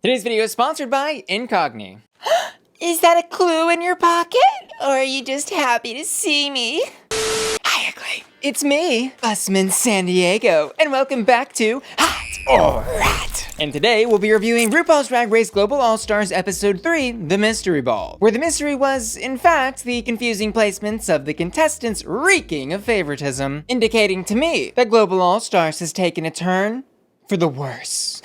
Today's video is sponsored by Incogni. Is that a clue in your pocket? Or are you just happy to see me? Hi, Ugly. It's me, Busman San Diego, and welcome back to Hot or Rat. And today we'll be reviewing RuPaul's Drag Race Global All-Stars Episode 3, The Mystery Ball, where the mystery was, in fact, the confusing placements of the contestants reeking of favoritism, indicating to me that Global All-Stars has taken a turn for the worse.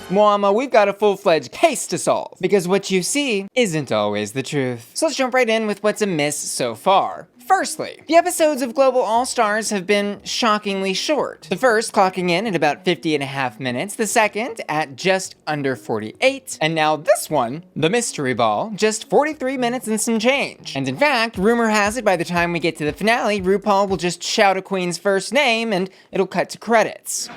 Mama, we've got a full-fledged case to solve, because what you see isn't always the truth. So let's jump right in with what's amiss so far. Firstly, the episodes of Global All-Stars have been shockingly short. The first clocking in at about 50.5 minutes, the second at just under 48, and now this one, The Mystery Ball, just 43 minutes and some change. And in fact, rumor has it by the time we get to the finale, RuPaul will just shout a queen's first name and it'll cut to credits.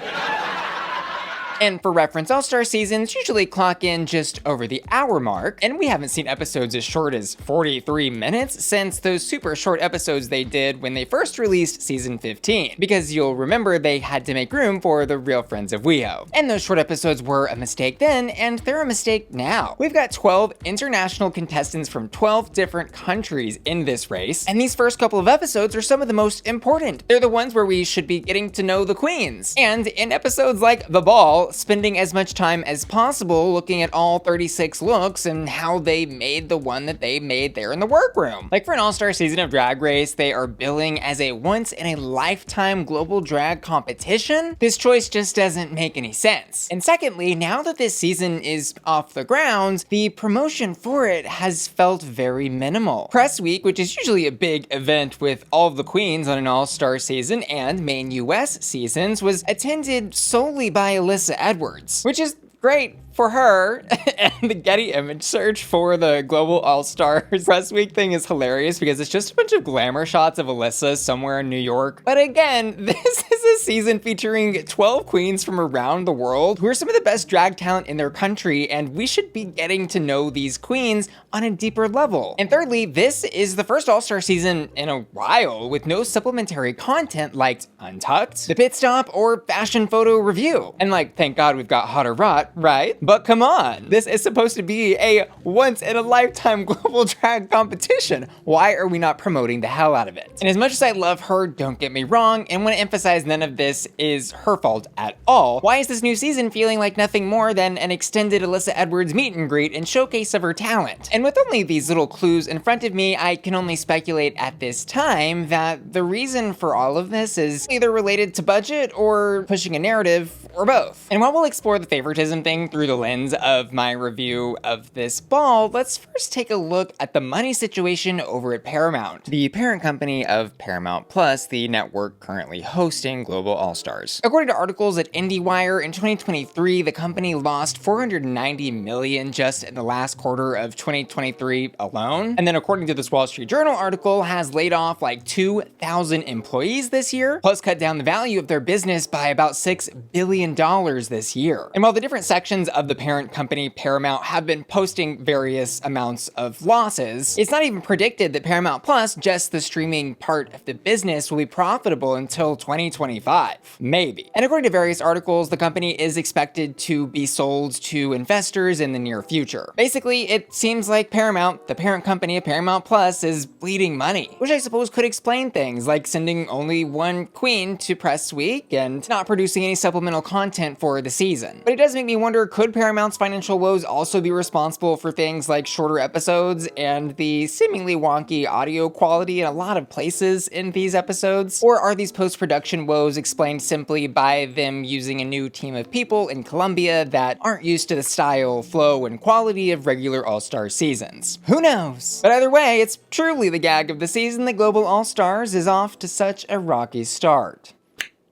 And for reference, All-Star seasons usually clock in just over the hour mark, and we haven't seen episodes as short as 43 minutes since those super short episodes they did when they first released season 15, because you'll remember they had to make room for the real friends of WeHo. And those short episodes were a mistake then, and they're a mistake now. We've got 12 international contestants from 12 different countries in this race, and these first couple of episodes are some of the most important. They're the ones where we should be getting to know the queens. And in episodes like The Ball, spending as much time as possible looking at all 36 looks and how they made the one that they made there in the workroom. Like for an all-star season of Drag Race, they are billing as a once-in-a-lifetime global drag competition. This choice just doesn't make any sense. And secondly, now that this season is off the ground, the promotion for it has felt very minimal. Press Week, which is usually a big event with all of the queens on an all-star season and main US seasons, was attended solely by Alyssa Edwards, which is great for her. And the Getty image search for the Global All-Stars Press Week thing is hilarious because it's just a bunch of glamour shots of Alyssa somewhere in New York. But again, this is a season featuring 12 queens from around the world who are some of the best drag talent in their country, and we should be getting to know these queens on a deeper level. And thirdly, this is the first All-Star season in a while with no supplementary content like Untucked, The Pit Stop, or Fashion Photo Review. And like, thank God we've got Hot or Rot, right? But come on, this is supposed to be a once-in-a-lifetime global drag competition. Why are we not promoting the hell out of it? And as much as I love her, don't get me wrong, and want to emphasize none of this is her fault at all, why is this new season feeling like nothing more than an extended Alyssa Edwards meet and greet and showcase of her talent? And with only these little clues in front of me, I can only speculate at this time that the reason for all of this is either related to budget or pushing a narrative, or both. And while we'll explore the favoritism thing through the lens of my review of this ball, let's first take a look at the money situation over at Paramount, the parent company of Paramount Plus, the network currently hosting Global All-Stars. According to articles at IndieWire, in 2023, the company lost $490 million just in the last quarter of 2023 alone. And then according to this Wall Street Journal article, has laid off like 2,000 employees this year, plus cut down the value of their business by about $6 billion this year. And while the different sections of the parent company Paramount have been posting various amounts of losses, it's not even predicted that Paramount Plus, just the streaming part of the business, will be profitable until 2025. Maybe. And according to various articles, the company is expected to be sold to investors in the near future. Basically, it seems like Paramount, the parent company of Paramount Plus, is bleeding money, which I suppose could explain things like sending only one queen to Press Week and not producing any supplemental content for the season. But it does make me wonder, could Paramount's financial woes also be responsible for things like shorter episodes and the seemingly wonky audio quality in a lot of places in these episodes? Or are these post-production woes explained simply by them using a new team of people in Colombia that aren't used to the style, flow, and quality of regular All-Star seasons? Who knows? But either way, it's truly the gag of the season that Global All-Stars is off to such a rocky start.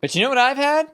But you know what I've had?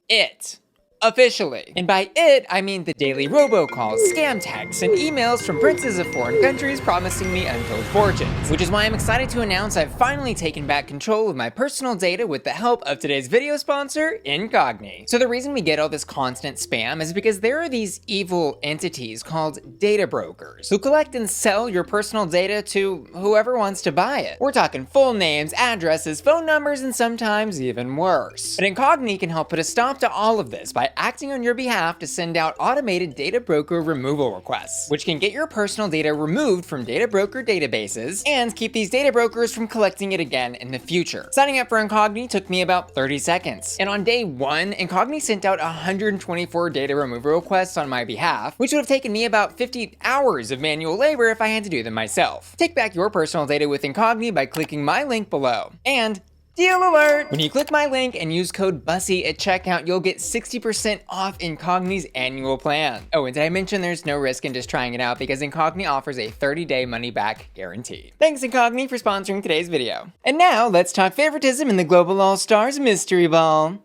It. officially. And by it, I mean the daily robocalls, scam texts, and emails from princes of foreign countries promising me untold fortunes. Which is why I'm excited to announce I've finally taken back control of my personal data with the help of today's video sponsor, Incogni. So the reason we get all this constant spam is because there are these evil entities called data brokers who collect and sell your personal data to whoever wants to buy it. We're talking full names, addresses, phone numbers, and sometimes even worse. But Incogni can help put a stop to all of this by acting on your behalf to send out automated data broker removal requests, which can get your personal data removed from data broker databases and keep these data brokers from collecting it again in the future. Signing up for Incogni took me about 30 seconds. And on day 1, Incogni sent out 124 data removal requests on my behalf, which would have taken me about 50 hours of manual labor if I had to do them myself. Take back your personal data with Incogni by clicking my link below. And deal alert! When you click my link and use code Bussy at checkout, you'll get 60% off Incogni's annual plan. Oh, and did I mention there's no risk in just trying it out because Incogni offers a 30-day money-back guarantee. Thanks Incogni for sponsoring today's video. And now, let's talk favoritism in the Global All-Stars Mystery Ball.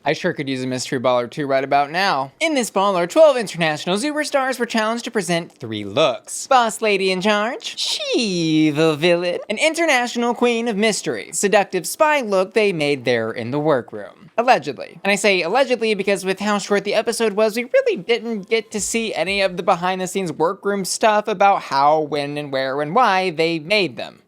I sure could use a mystery ball or two right about now. In this ball, our 12 international superstars were challenged to present 3 looks. Boss lady in charge, evil villain, an international queen of mystery, seductive spy look they made there in the workroom. Allegedly. And I say allegedly because with how short the episode was, we really didn't get to see any of the behind the scenes workroom stuff about how, when, and where, and why they made them.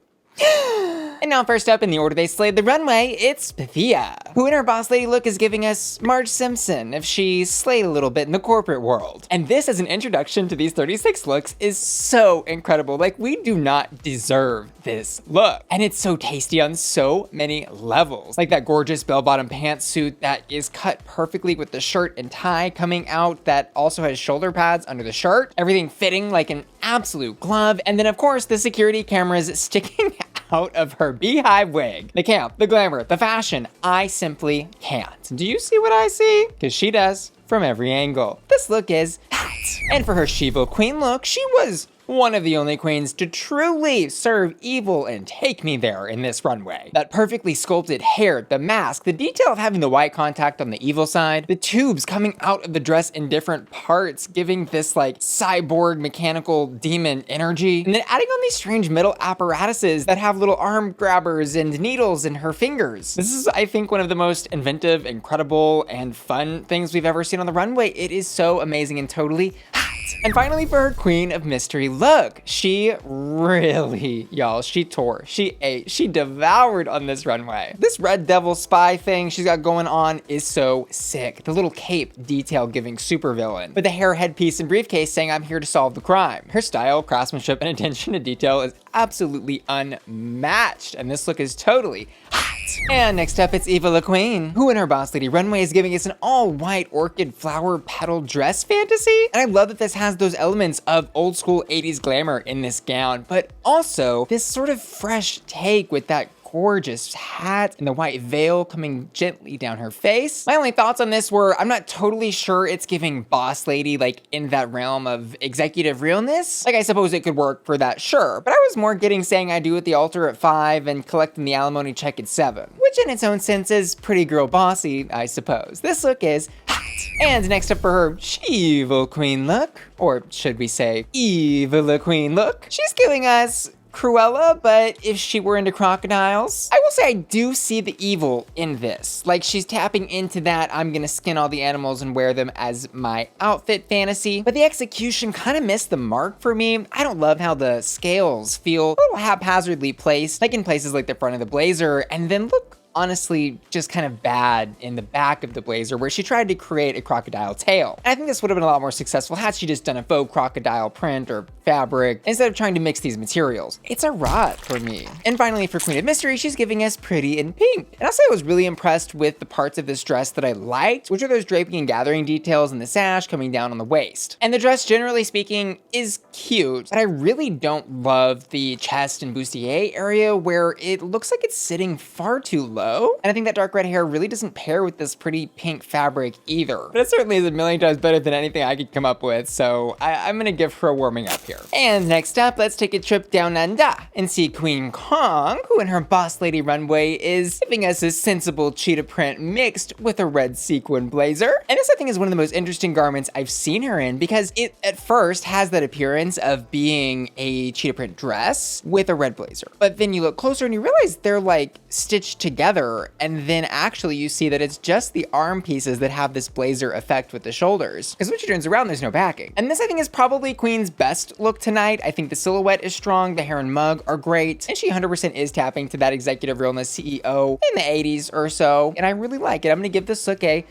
And now first up in the order they slayed the runway, it's Pythia, who in her boss lady look is giving us Marge Simpson if she slayed a little bit in the corporate world. And this as an introduction to these 36 looks is so incredible. Like, we do not deserve this look. And it's so tasty on so many levels. Like that gorgeous bell-bottom pantsuit that is cut perfectly with the shirt and tie coming out that also has shoulder pads under the shirt. Everything fitting like an absolute glove. And then of course the security cameras sticking out of her beehive wig. The camp, the glamour, the fashion, I simply can't. Do you see what I see? Because she does from every angle. This look is hot. And for her She-Evil Queen look, she was one of the only queens to truly serve evil and take me there in this runway. That perfectly sculpted hair, the mask, the detail of having the white contact on the evil side, the tubes coming out of the dress in different parts, giving this like cyborg mechanical demon energy, and then adding on these strange metal apparatuses that have little arm grabbers and needles in her fingers. This is, I think, one of the most inventive, incredible, and fun things we've ever seen on the runway. It is so amazing and totally hot. And finally for her Queen of Mystery look, she really, y'all, she tore, she ate, she devoured on this runway. This Red Devil spy thing she's got going on is so sick. The little cape detail giving supervillain, with the hair headpiece and briefcase saying I'm here to solve the crime. Her style, craftsmanship, and attention to detail is absolutely unmatched, and this look is totally hot. And next up, it's Eva La Queen, who in her Boss Lady runway is giving us an all-white orchid flower petal dress fantasy. And I love that this has those elements of old school 80s glamour in this gown, but also this sort of fresh take with that gorgeous hat and the white veil coming gently down her face. My only thoughts on this were, I'm not totally sure it's giving boss lady like in that realm of executive realness. Like, I suppose it could work for that, sure, but I was more getting saying I do at the altar at 5 and collecting the alimony check at 7, which in its own sense is pretty girl bossy, I suppose. This look is hot. And next up for her She-Evil Queen look, or should we say Eva La Queen look, she's giving us Cruella, but if she were into crocodiles. I will say I do see the evil in this. Like, she's tapping into that I'm gonna skin all the animals and wear them as my outfit fantasy, but the execution kind of missed the mark for me. I don't love how the scales feel a little haphazardly placed, like in places like the front of the blazer, and then look honestly just kind of bad in the back of the blazer where she tried to create a crocodile tail. And I think this would have been a lot more successful had she just done a faux crocodile print or fabric instead of trying to mix these materials. It's a rot for me. And finally for Queen of Mystery, she's giving us Pretty in Pink. And I'll say I was really impressed with the parts of this dress that I liked, which are those draping and gathering details in the sash coming down on the waist. And the dress, generally speaking, is cute, but I really don't love the chest and bustier area where it looks like it's sitting far too low. hello? And I think that dark red hair really doesn't pair with this pretty pink fabric either. But it certainly is a million times better than anything I could come up with, so I'm gonna give her a warming up here. And next up, let's take a trip down under and see Queen Kong, who in her boss lady runway is giving us a sensible cheetah print mixed with a red sequin blazer. And this I think is one of the most interesting garments I've seen her in because it at first has that appearance of being a cheetah print dress with a red blazer. But then you look closer and you realize they're like stitched together, and then actually you see that it's just the arm pieces that have this blazer effect with the shoulders. Because when she turns around, there's no backing. And this I think is probably Queen's best look tonight. I think the silhouette is strong, the hair and mug are great, and she 100% is tapping to that executive realness CEO in the 80s or so, and I really like it. I'm gonna give this look a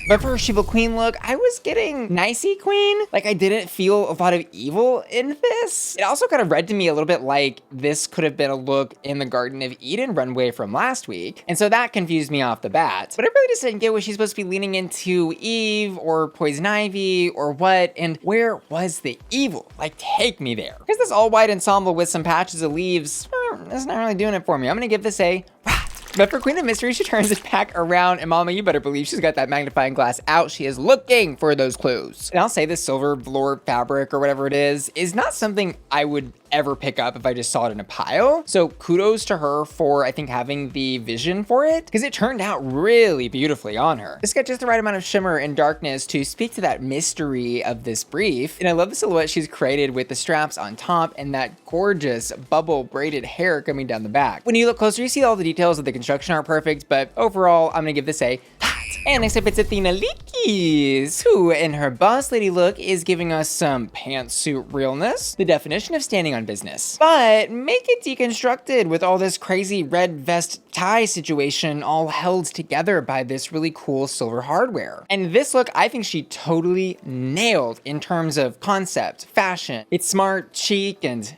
but for her Evil Queen look, I was getting nicey Queen. Like I didn't feel a lot of evil in this. It also kind of read to me a little bit like this could have been a look in the Garden of Eden runway from last week. And so that confused me off the bat. But I really just didn't get was she supposed to be leaning into Eve or Poison Ivy or what? And where was the evil? Like take me there. Because this all white ensemble with some patches of leaves, that's not really doing it for me. I'm gonna give this a But for Queen of Mystery, she turns it back around, and mama, you better believe she's got that magnifying glass out. She is looking for those clues. And I'll say this silver velour fabric or whatever it is not something I would ever pick up if I just saw it in a pile. So kudos to her for, I think, having the vision for it, because it turned out really beautifully on her. It's got just the right amount of shimmer and darkness to speak to that mystery of this brief. And I love the silhouette she's created with the straps on top and that gorgeous bubble braided hair coming down the back. When you look closer, you see all the details of the construction aren't perfect, but overall, I'm gonna give this a and next up, it's Athena Likis, who in her boss lady look is giving us some pantsuit realness, the definition of standing on business. But make it deconstructed with all this crazy red vest tie situation all held together by this really cool silver hardware. And this look, I think she totally nailed in terms of concept, fashion. It's smart, chic, and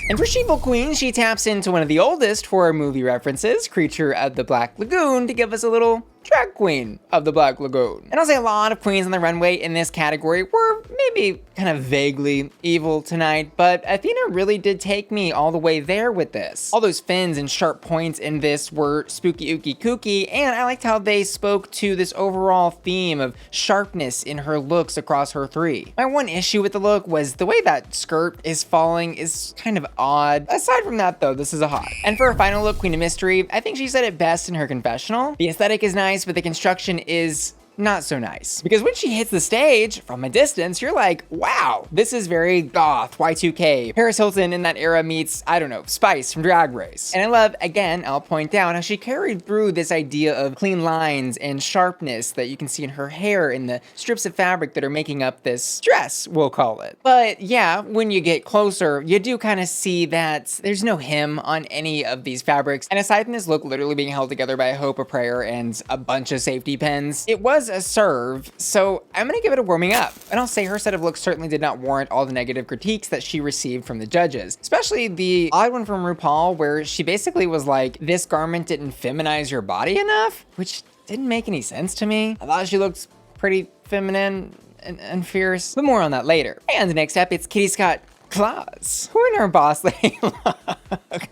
And for Evil Queen, she taps into one of the oldest horror movie references, Creature of the Black Lagoon, to give us a little drag queen of the Black Lagoon. And I'll say a lot of queens on the runway in this category were maybe kind of vaguely evil tonight, but Athena really did take me all the way there with this. All those fins and sharp points in this were spooky ooky kooky, and I liked how they spoke to this overall theme of sharpness in her looks across her three. My one issue with the look was the way that skirt is falling is kind of odd. Aside from that though, this is a hot. And for her final look, Queen of Mystery, I think she said it best in her confessional. The aesthetic is nice, but the construction is not so nice. Because when she hits the stage from a distance, you're like, wow, this is very goth, Y2K. Paris Hilton in that era meets, I don't know, Spice from Drag Race. And I love, again, I'll point out how she carried through this idea of clean lines and sharpness that you can see in her hair and the strips of fabric that are making up this dress, we'll call it. But yeah, when you get closer, you do kind of see that there's no hem on any of these fabrics. And aside from this look literally being held together by a hope, a prayer, and a bunch of safety pins, it was a serve, so I'm gonna give it a warming up. And I'll say her set of looks certainly did not warrant all the negative critiques that she received from the judges, especially the odd one from Rupaul where she basically was like, this garment didn't feminize your body enough, which didn't make any sense to me. I thought she looked pretty feminine and fierce, but more on that later. And next up, it's Kitty Scott-Claus, who in her boss lady look.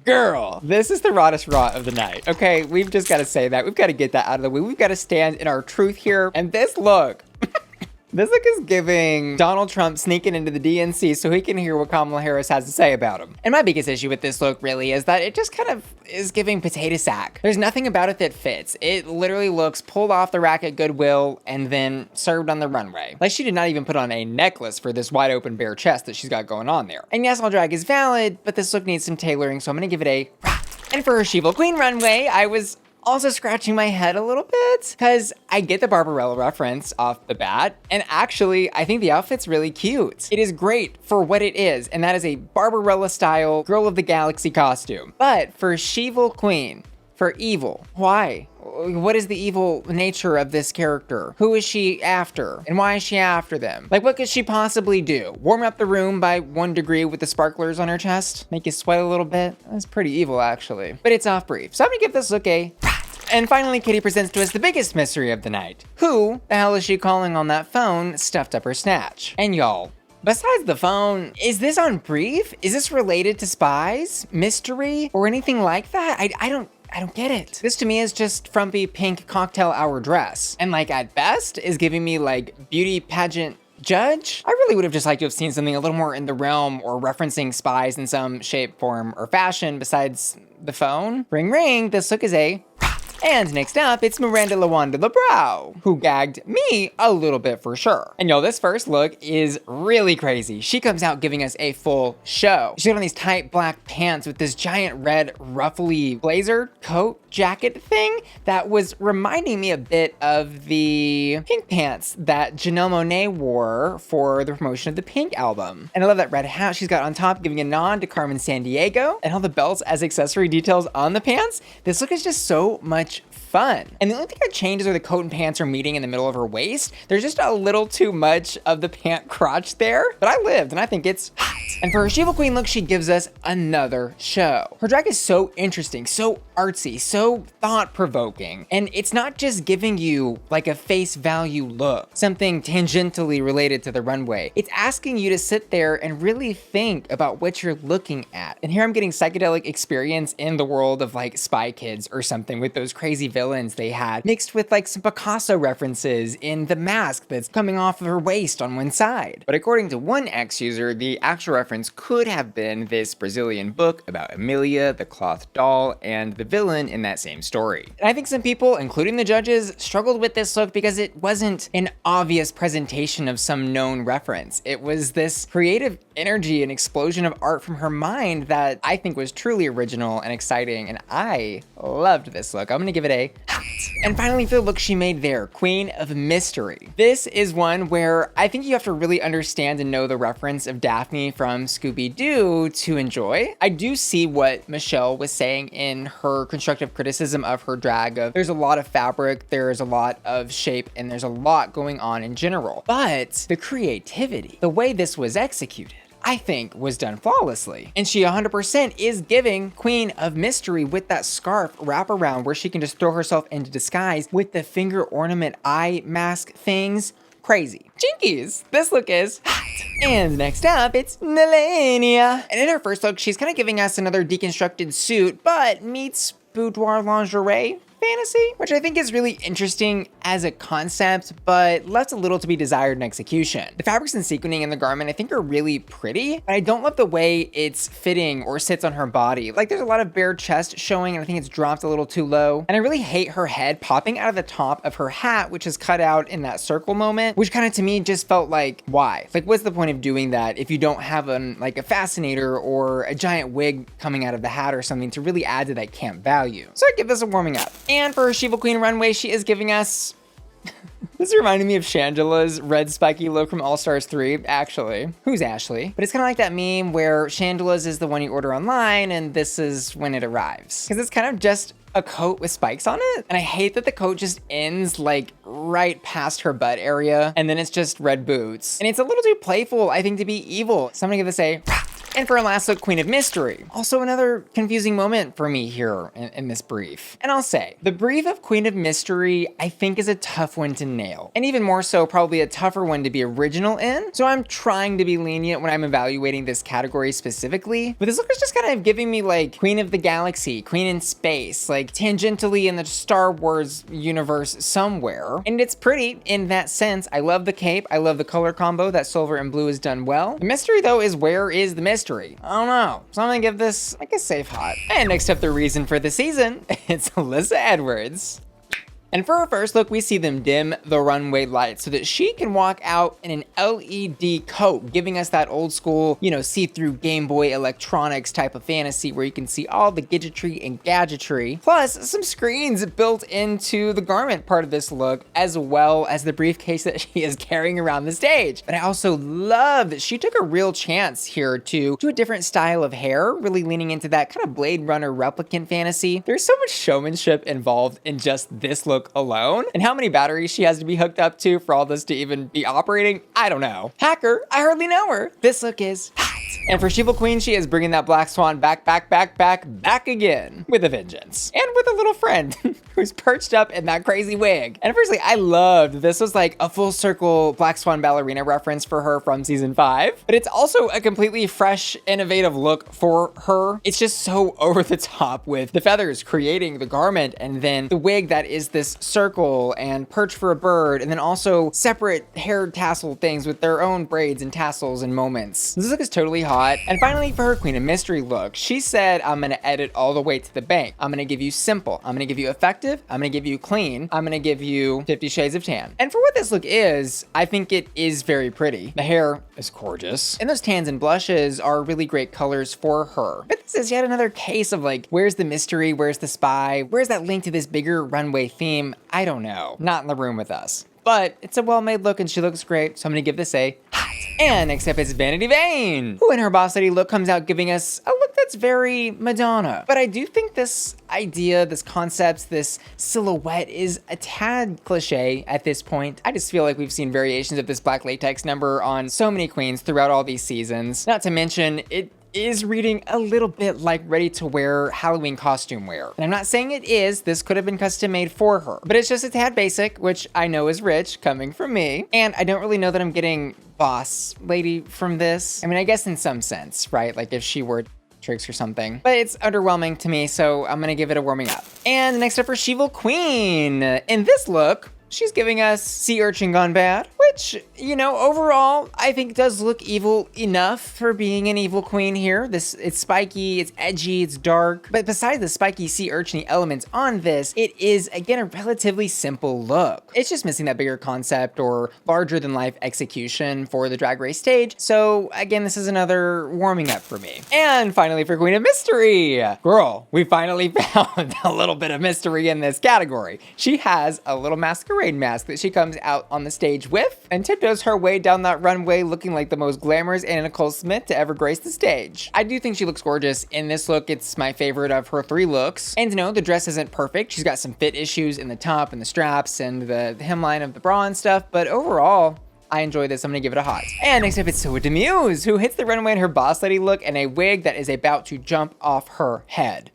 Girl, this is the rawest raw of the night. Okay, we've just got to say that. We've got to get that out of the way. We've got to stand in our truth here. And this look, this look is giving Donald Trump sneaking into the DNC so he can hear what Kamala Harris has to say about him. And my biggest issue with this look really is that it just kind of is giving potato sack. There's nothing about it that fits. It literally looks pulled off the rack at Goodwill and then served on the runway. Like she did not even put on a necklace for this wide open bare chest that she's got going on there. And yes, all drag is valid, but this look needs some tailoring, so I'm gonna give it a And for her Evil Queen runway, I was also scratching my head a little bit because I get the Barbarella reference off the bat, and actually I think the outfit's really cute. It is great for what it is, and that is a Barbarella style Girl of the Galaxy costume. But for Evil Queen, for evil, why? What is the evil nature of this character? Who is she after? And why is she after them? Like, what could she possibly do? Warm up the room by 1 degree with the sparklers on her chest? Make you sweat a little bit? That's pretty evil, actually. But it's off brief. So I'm gonna give this look a And finally, Kitty presents to us the biggest mystery of the night. Who the hell is she calling on that phone stuffed up her snatch? And y'all, Besides the phone, is this on brief? Is this related to spies, mystery, or anything like that? I don't get it. This to me is just frumpy pink cocktail hour dress. And like at best is giving me like beauty pageant judge. I really would have just liked to have seen something a little more in the realm or referencing spies in some shape, form, or fashion besides the phone. Ring ring, this look is a and next up, it's Miranda Lebrao, who gagged me a little bit for sure. And yo, this first look is really crazy. She comes out giving us a full show. She's got on these tight black pants with this giant red ruffly blazer, coat, jacket thing that was reminding me a bit of the pink pants that Janelle Monáe wore for the promotion of the Pink album. And I love that red hat she's got on top, giving a nod to Carmen Sandiego, and all the belts as accessory details on the pants. This look is just so much fun. And the only thing that changes are the coat and pants are meeting in the middle of her waist. There's just a little too much of the pant crotch there, but I lived and I think it's hot. And for her Shiva Queen look, she gives us another show. Her drag is so interesting, so artsy, so thought-provoking. And it's not just giving you like a face value look, something tangentially related to the runway. It's asking you to sit there and really think about what you're looking at. And here I'm getting psychedelic experience in the world of like Spy Kids or something with those crazy villains they had, mixed with like some Picasso references in the mask that's coming off of her waist on one side. But according to one X user, the actual reference could have been this Brazilian book about Amelia, the cloth doll, and the villain in that same story. And I think some people, including the judges, struggled with this look because it wasn't an obvious presentation of some known reference. It was this creative energy and explosion of art from her mind that I think was truly original and exciting, and I loved this look. I'm gonna give it a hot. And finally, for the look she made there, Queen of Mystery. This is one where I think you have to really understand and know the reference of Daphne from Scooby-Doo to enjoy. I do see what Michelle was saying in her constructive criticism of her drag of there's a lot of fabric, there's a lot of shape, and there's a lot going on in general. But the creativity, the way this was executed, I think was done flawlessly. And she 100% is giving Queen of Mystery with that scarf wrap around where she can just throw herself into disguise with the finger ornament eye mask things. Crazy. Jinkies, this look is hot. And next up, it's Nehellenia. And in her first look, she's kind of giving us another deconstructed suit, but meets boudoir lingerie fantasy, which I think is really interesting as a concept, but left a little to be desired in execution. The fabrics and sequencing in the garment I think are really pretty, but I don't love the way it's fitting or sits on her body. Like there's a lot of bare chest showing and I think it's dropped a little too low. And I really hate her head popping out of the top of her hat, which is cut out in that circle moment, which kind of to me just felt like, why? Like what's the point of doing that if you don't have like a fascinator or a giant wig coming out of the hat or something to really add to that camp value? So I give this a warming up. And for her Shiva Queen runway, she is giving us this reminded me of Shangela's red spiky look from All Stars 3, actually. Who's Ashley? But it's kind of like that meme where Shangela's is the one you order online and this is when it arrives. Because it's kind of just a coat with spikes on it. And I hate that the coat just ends like right past her butt area and then it's just red boots. And it's a little too playful, I think, to be evil. So I'm gonna give this a and for our last look, Queen of Mystery. Also another confusing moment for me here in this brief. And I'll say, the brief of Queen of Mystery, I think is a tough one to nail. And even more so, probably a tougher one to be original in. So I'm trying to be lenient when I'm evaluating this category specifically. But this look is just kind of giving me like Queen of the Galaxy, Queen in Space, like tangentially in the Star Wars universe somewhere. And it's pretty in that sense. I love the cape. I love the color combo. That silver and blue is done well. The mystery though is where is the mystery? I don't know. So I'm gonna give this like a safe hot. And next up, the reason for the season, it's Alyssa Edwards. And for her first look, we see them dim the runway lights so that she can walk out in an LED coat, giving us that old school, you know, see-through Game Boy electronics type of fantasy where you can see all the gadgetry and gadgetry, plus some screens built into the garment part of this look, as well as the briefcase that she is carrying around the stage. But I also love that she took a real chance here to do a different style of hair, really leaning into that kind of Blade Runner replicant fantasy. There's so much showmanship involved in just this look alone, and how many batteries she has to be hooked up to for all this to even be operating, I don't know. Hacker, I hardly know her. This look is hot. And for Shiva Queen, she is bringing that Black Swan back again with a vengeance. And with a little friend who's perched up in that crazy wig. And firstly, I loved this was like a full circle Black Swan ballerina reference for her from season 5, but it's also a completely fresh, innovative look for her. It's just so over the top with the feathers creating the garment and then the wig that is this circle and perch for a bird, and then also separate hair tassel things with their own braids and tassels and moments. This look is totally hot. And finally, for her Queen of Mystery look, she said, I'm gonna edit all the way to the bank. I'm gonna give you simple. I'm gonna give you effective. I'm gonna give you clean. I'm gonna give you 50 Shades of Tan. And for what this look is, I think it is very pretty. The hair is gorgeous. And those tans and blushes are really great colors for her. But this is yet another case of like, where's the mystery? Where's the spy? Where's that link to this bigger runway theme? I don't know. Not in the room with us. But it's a well-made look and she looks great, so I'm gonna give this a hot. And next up is Vanity Vane, who in her Boss Lady look comes out giving us a look that's very Madonna. But I do think this idea, this concept, this silhouette is a tad cliche at this point. I just feel like we've seen variations of this black latex number on so many queens throughout all these seasons. Not to mention, it is reading a little bit like ready to wear Halloween costume wear. And I'm not saying it is, this could have been custom made for her, but it's just a tad basic, which I know is rich coming from me. And I don't really know that I'm getting Boss Lady from this. I mean, I guess in some sense, right? Like if she were tricks or something, but it's underwhelming to me, so I'm gonna give it a warming up. And next up for She-Will Queen. In this look, she's giving us Sea Urchin Gone Bad, which, you know, overall, I think does look evil enough for being an evil queen here. It's spiky, it's edgy, it's dark. But besides the spiky sea urchin elements on this, it is, again, a relatively simple look. It's just missing that bigger concept or larger than life execution for the Drag Race stage. So, again, this is another warming up for me. And finally, for Queen of Mystery. Girl, we finally found a little bit of mystery in this category. She has a little masquerade mask that she comes out on the stage with and tiptoes her way down that runway looking like the most glamorous Anna Nicole Smith to ever grace the stage. I do think she looks gorgeous in this look. It's my favorite of her 3 looks. And no, the dress isn't perfect. She's got some fit issues in the top and the straps and the hemline of the bra and stuff, but overall, I enjoy this. I'm gonna give it a hot. And next up, it's Soa Lip Sync, who hits the runway in her Boss Lady look and a wig that is about to jump off her head.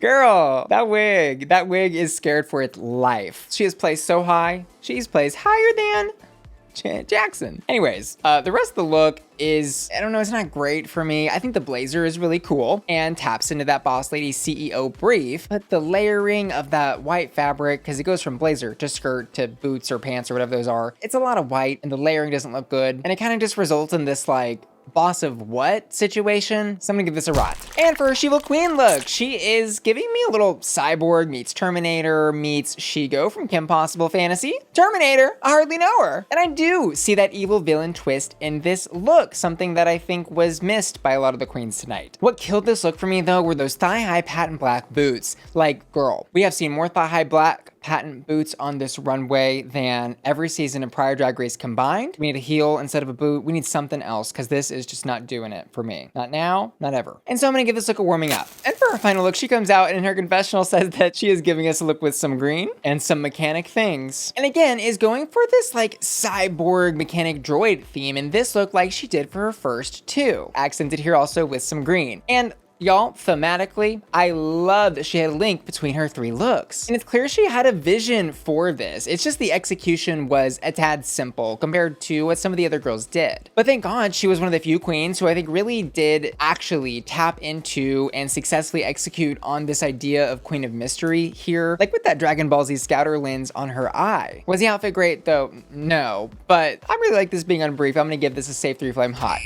Girl, that wig is scared for its life. She is placed so high. She's placed higher than Jackson. Anyways, the rest of the look is, I don't know, it's not great for me. I think the blazer is really cool and taps into that Boss Lady CEO brief, but the layering of that white fabric, because it goes from blazer to skirt to boots or pants or whatever those are, it's a lot of white and the layering doesn't look good. And it kind of just results in this like, boss of what situation? So I'm gonna give this a rot. And for her She-Will Queen look, she is giving me a little Cyborg meets Terminator meets She-Go from Kim Possible Fantasy. Terminator, I hardly know her. And I do see that evil villain twist in this look, something that I think was missed by a lot of the queens tonight. What killed this look for me though were those thigh-high patent black boots. Like, girl, we have seen more thigh-high black patent boots on this runway than every season of prior Drag Race combined. We need a heel instead of a boot. We need something else because this is just not doing it for me. Not now, not ever. And so I'm gonna give this look a warming up. And for her final look, she comes out and in her confessional says that she is giving us a look with some green and some mechanic things. And again, is going for this like cyborg mechanic droid theme in this look like she did for her first 2. Accented here also with some green. And y'all, thematically, I love that she had a link between her 3 looks. And it's clear she had a vision for this. It's just the execution was a tad simple compared to what some of the other girls did. But thank God she was one of the few queens who I think really did actually tap into and successfully execute on this idea of Queen of Mystery here. Like with that Dragon Ball Z scouter lens on her eye. Was the outfit great though? No. But I really like this being on brief. I'm gonna give this a safe 3 flame hot.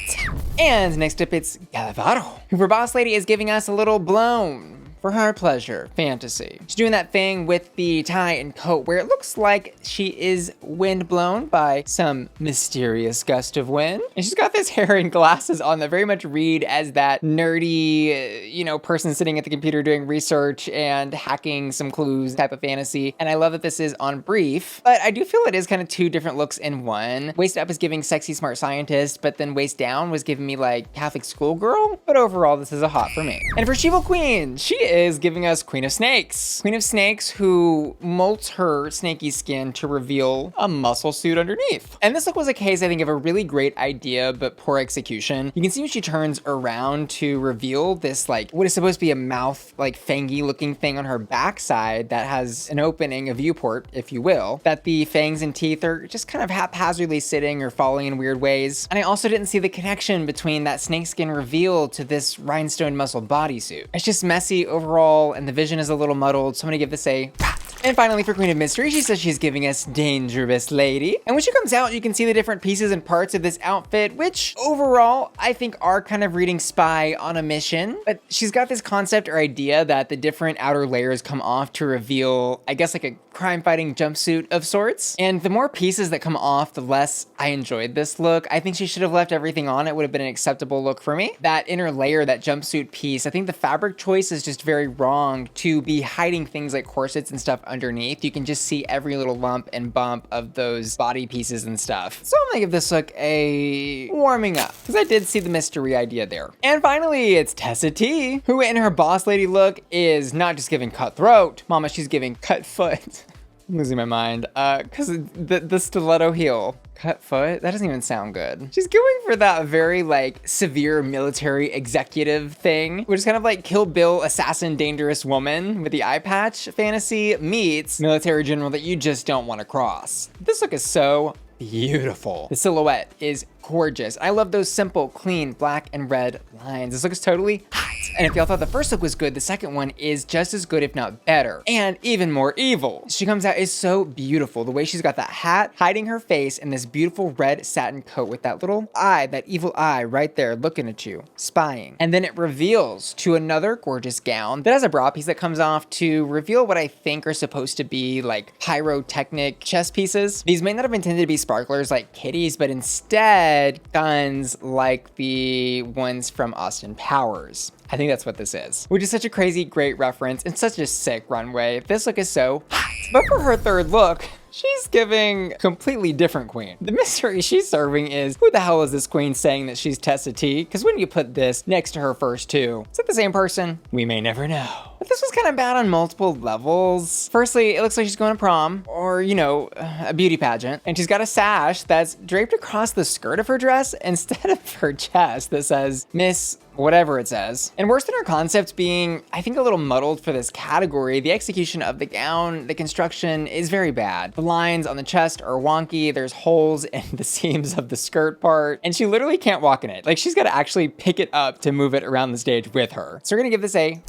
And next up, it's Gala, who for Boss Lady is giving us a little blown for her pleasure fantasy. She's doing that thing with the tie and coat where it looks like she is wind blown by some mysterious gust of wind. And she's got this hair and glasses on that very much read as that nerdy, you know, person sitting at the computer doing research and hacking some clues type of fantasy. And I love that this is on brief, but I do feel it is kind of 2 different looks in one. Waist up is giving sexy smart scientist, but then waist down was giving me like Catholic schoolgirl. But overall, this is a hot for me. And for She-Will Queen, she is giving us Queen of Snakes. Queen of Snakes who molts her snaky skin to reveal a muscle suit underneath. And this look was a case, I think, of a really great idea, but poor execution. You can see when she turns around to reveal this, like, what is supposed to be a mouth, like, fangy looking thing on her backside that has an opening, a viewport, if you will, that the fangs and teeth are just kind of haphazardly sitting or falling in weird ways. And I also didn't see the connection between that snakeskin reveal to this rhinestone muscle bodysuit. It's just messy overall, and the vision is a little muddled, so I'm gonna give this a pass. And finally, for Queen of Mystery, she says she's giving us Dangerous Lady. And when she comes out, you can see the different pieces and parts of this outfit, which overall, I think are kind of reading spy on a mission. But she's got this concept or idea that the different outer layers come off to reveal, I guess, like a crime-fighting jumpsuit of sorts. And the more pieces that come off, the less I enjoyed this look. I think she should have left everything on. It would have been an acceptable look for me. That inner layer, that jumpsuit piece, I think the fabric choice is just very wrong to be hiding things like corsets and stuff underneath. You can just see every little lump and bump of those body pieces and stuff. So I'm gonna give this look a warming up, because I did see the mystery idea there. And finally, it's Tessa T, who in her boss lady look is not just giving cutthroat, mama, she's giving cut foot. I'm losing my mind, because the stiletto heel. Cut foot? That doesn't even sound good. She's going for that very, like, severe military executive thing, which is kind of like Kill Bill assassin dangerous woman with the eye patch fantasy meets military general that you just don't want to cross. This look is so beautiful. The silhouette is gorgeous. I love those simple, clean black and red lines. This look is totally hot. And if y'all thought the first look was good, the second one is just as good, if not better, and even more evil. She comes out is so beautiful. The way she's got that hat hiding her face and this beautiful red satin coat with that little eye, that evil eye right there looking at you, spying. And then it reveals to another gorgeous gown that has a bra piece that comes off to reveal what I think are supposed to be like pyrotechnic chest pieces. These may not have intended to be sparklers like kitties, but instead guns like the ones from Austin Powers. I think that's what this is, which is such a crazy, great reference and such a sick runway. This look is so hot. But for her third look, she's giving completely different queen. The mystery she's serving is, who the hell is this queen saying that she's Tessa T? Because when you put this next to her first two, is it the same person? We may never know. But this was kind of bad on multiple levels. Firstly, it looks like she's going to prom or, you know, a beauty pageant. And she's got a sash that's draped across the skirt of her dress instead of her chest that says Miss whatever it says. And worse than her concept being, I think, a little muddled for this category, the execution of the gown, the construction is very bad. The lines on the chest are wonky. There's holes in the seams of the skirt part, and she literally can't walk in it. Like, she's got to actually pick it up to move it around the stage with her. So we're gonna give this a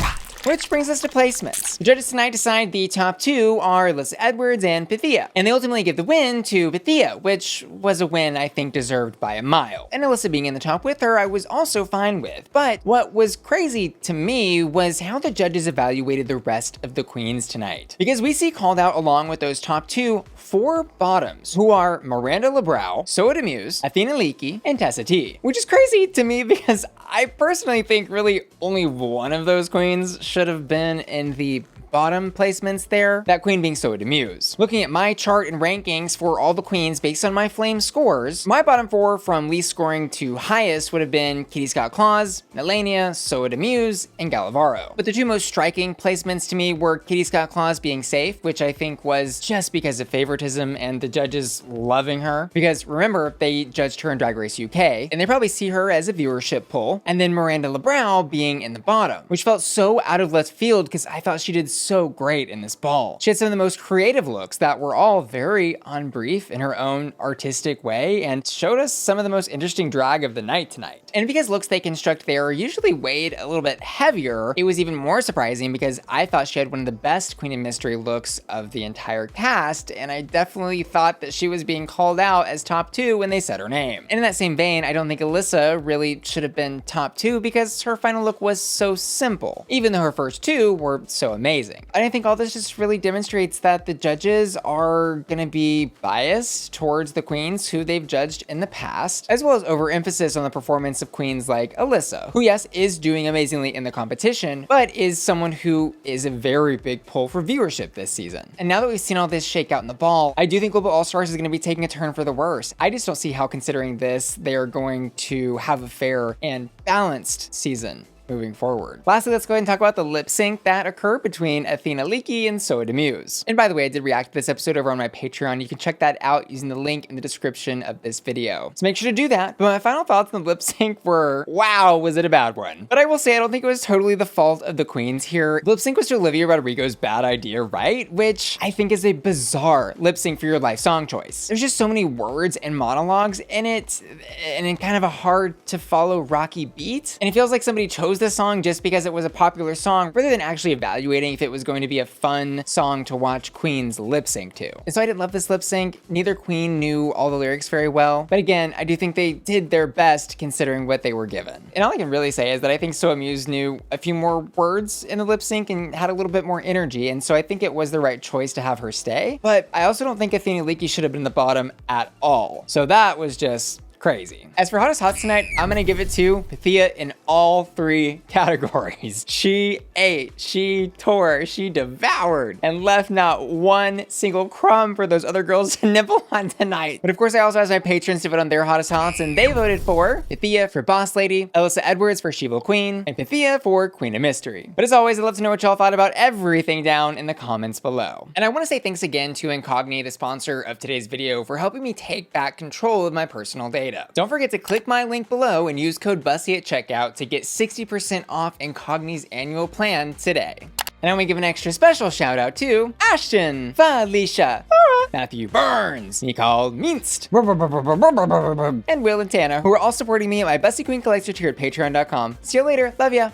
which brings us to placements. The judges tonight decide the top two are Alyssa Edwards and Pythia, and they ultimately give the win to Pythia, which was a win I think deserved by a mile. And Alyssa being in the top with her, I was also fine with. But what was crazy to me was how the judges evaluated the rest of the queens tonight. Because we see called out along with those top two, 4 bottoms, who are Miranda Lebrao, Soa Lip Sync, Athena Likis, and Tessa T. Which is crazy to me because I personally think really only one of those queens should have been in the bottom placements there, that queen being Soa Lip Sync. Looking at my chart and rankings for all the queens based on my flame scores, my bottom 4 from least scoring to highest would have been Scott-Claus, Nehellenia, Soa Lip Sync, and Gala Varo. But the two most striking placements to me were Scott-Claus being safe, which I think was just because of favoritism and the judges loving her. Because remember, they judged her in Drag Race UK, and they probably see her as a viewership pull. And then Miranda Lebrao being in the bottom, which felt so out of left field because I thought she did so great in this ball. She had some of the most creative looks that were all very on brief in her own artistic way and showed us some of the most interesting drag of the night tonight. And because looks they construct there are usually weighed a little bit heavier, it was even more surprising because I thought she had one of the best Queen of Mystery looks of the entire cast, and I definitely thought that she was being called out as top 2 when they said her name. And in that same vein, I don't think Alyssa really should have been top 2 because her final look was so simple, even though her first 2 were so amazing. And I think all this just really demonstrates that the judges are gonna be biased towards the queens who they've judged in the past, as well as overemphasis on the performance of queens like Alyssa, who yes, is doing amazingly in the competition, but is someone who is a very big pull for viewership this season. And now that we've seen all this shake out in the ball, I do think Global All-Stars is gonna be taking a turn for the worse. I just don't see how, considering this, they are going to have a fair and balanced season moving forward. Lastly, let's go ahead and talk about the lip sync that occurred between Athena, Likis, and Soa Lip Sync. And by the way, I did react to this episode over on my Patreon. You can check that out using the link in the description of this video. So make sure to do that. But my final thoughts on the lip sync were, wow, was it a bad one? But I will say, I don't think it was totally the fault of the queens here. The lip sync was to Olivia Rodrigo's Bad Idea, right? Which I think is a bizarre lip sync for your life song choice. There's just so many words and monologues in it, and in kind of a hard to follow rocky beat. And it feels like somebody chose this song just because it was a popular song rather than actually evaluating if it was going to be a fun song to watch queens lip sync to. And so I didn't love this lip sync. Neither queen knew all the lyrics very well. But again, I do think they did their best considering what they were given. And all I can really say is that I think Soa Muse knew a few more words in the lip sync and had a little bit more energy. And so I think it was the right choice to have her stay. But I also don't think Athena Likis should have been the bottom at all. So that was just crazy. As for hottest hots tonight, I'm gonna give it to Pythia in all 3 categories. She ate, she tore, she devoured, and left not one single crumb for those other girls to nibble on tonight. But of course, I also asked my patrons to vote on their hottest hots, and they voted for Pythia for Boss Lady, Alyssa Edwards for She-Will Queen, and Pythia for Queen of Mystery. But as always, I'd love to know what y'all thought about everything down in the comments below. And I wanna say thanks again to Incogni, the sponsor of today's video, for helping me take back control of my personal data. Don't forget to click my link below and use code Bussy at checkout to get 60% off Incogni's annual plan today. And I want to give an extra special shout out to Ashton, Felicia, Matthew Burns, Nicole Minst, and Will and Tana, who are all supporting me at my Bussy Queen Collector tier at patreon.com. See you later. Love ya.